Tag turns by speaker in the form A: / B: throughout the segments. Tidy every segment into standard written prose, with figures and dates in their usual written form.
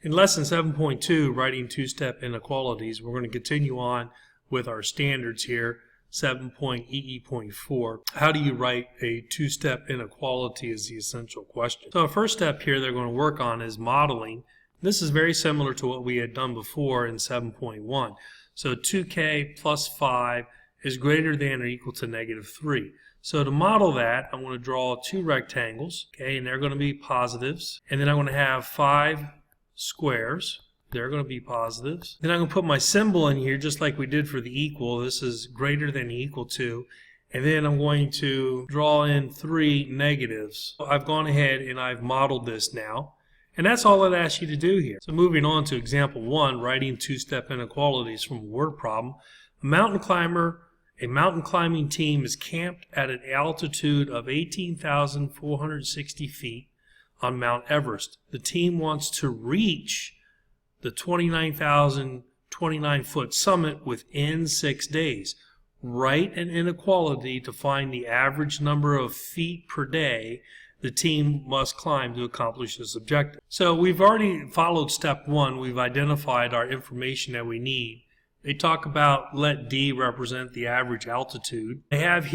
A: In lesson 7.2, writing two-step inequalities, we're going to continue on with our standards here, 7.EE.4. How do you write a two-step inequality is the essential question. So our first step here they're going to work on is modeling. This is very similar to what we had done before in 7.1. So 2k plus 5 is greater than or equal to negative 3. So to model that, I'm going to draw two rectangles, okay, and they're going to be positives. And then I'm going to have 5 squares. They're going to be positives. Then I'm going to put my symbol in here just like we did for the equal. This is greater than or equal to. And then I'm going to draw in 3 negatives. So I've gone ahead and I've modeled this now. And that's all it asks you to do here. So moving on to example 1, writing two-step inequalities from a word problem. A mountain climbing team is camped at an altitude of 18,460 feet on Mount Everest. The team wants to reach the 29,029-foot summit within 6 days. Write an inequality to find the average number of feet per day the team must climb to accomplish this objective. So we've already followed step 1. We've identified our information that we need. They talk about let D represent the average altitude. They have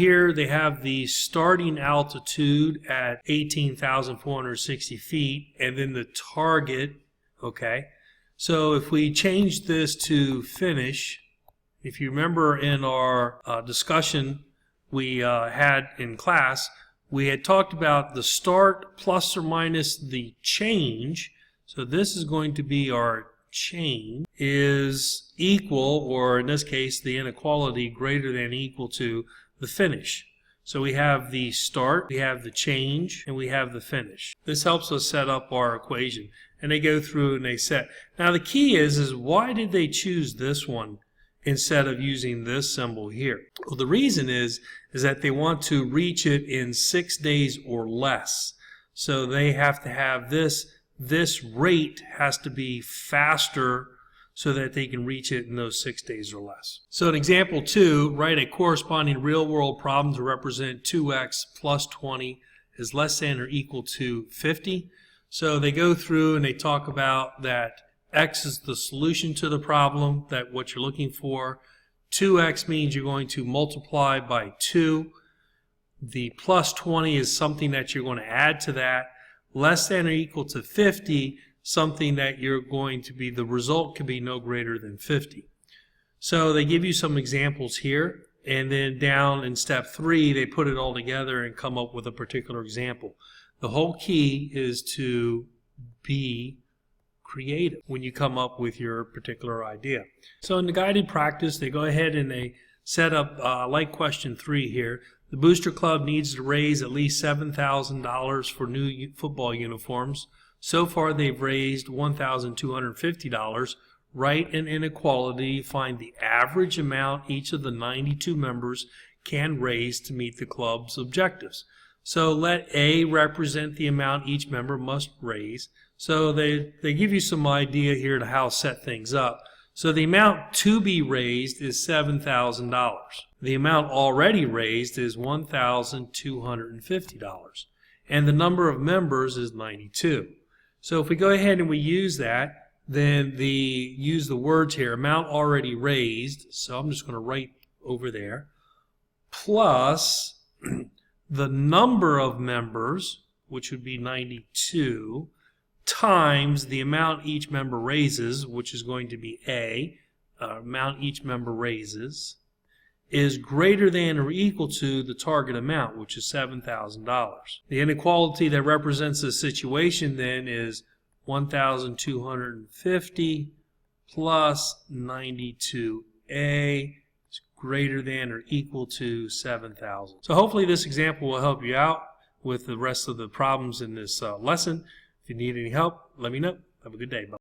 A: the starting altitude at 18,460 feet and then the target, okay? So if we change this to finish, if you remember in our discussion we had in class, we had talked about the start plus or minus the change. So this is going to be our change is equal, or in this case the inequality greater than or equal to the finish. So we have the start, we have the change, and we have the finish. This helps us set up our equation. And they go through and they set. Now the key is why did they choose this one instead of using this symbol here? Well, the reason is that they want to reach it in 6 days or less. So they have to have this rate has to be faster so that they can reach it in those 6 days or less. So in example 2, write a corresponding real-world problem to represent 2x plus 20 is less than or equal to 50. So they go through and they talk about that x is the solution to the problem, that what you're looking for. 2x means you're going to multiply by 2. The plus 20 is something that you're going to add to that. Less than or equal to 50, something that you're going to be, the result can be no greater than 50. So they give you some examples here, and then down in step 3 they put it all together and come up with a particular example. The whole key is to be creative when you come up with your particular idea. So in the guided practice they go ahead and they set up like question 3 here. The Booster Club needs to raise at least $7,000 for new football uniforms. So far they've raised $1,250. Write an inequality, find the average amount each of the 92 members can raise to meet the club's objectives. So let A represent the amount each member must raise. So they give you some idea here to how to set things up. So the amount to be raised is $7,000. The amount already raised is $1,250. And the number of members is 92. So if we go ahead and we use that, then use the words here, amount already raised, so I'm just going to write over there, plus the number of members, which would be 92, times the amount each member raises, which is going to be A, amount each member raises, is greater than or equal to the target amount, which is $7,000. The inequality that represents this situation then is 1,250 plus 92A is greater than or equal to 7,000. So hopefully this example will help you out with the rest of the problems in this lesson. If you need any help, let me know. Have a good day. Bye.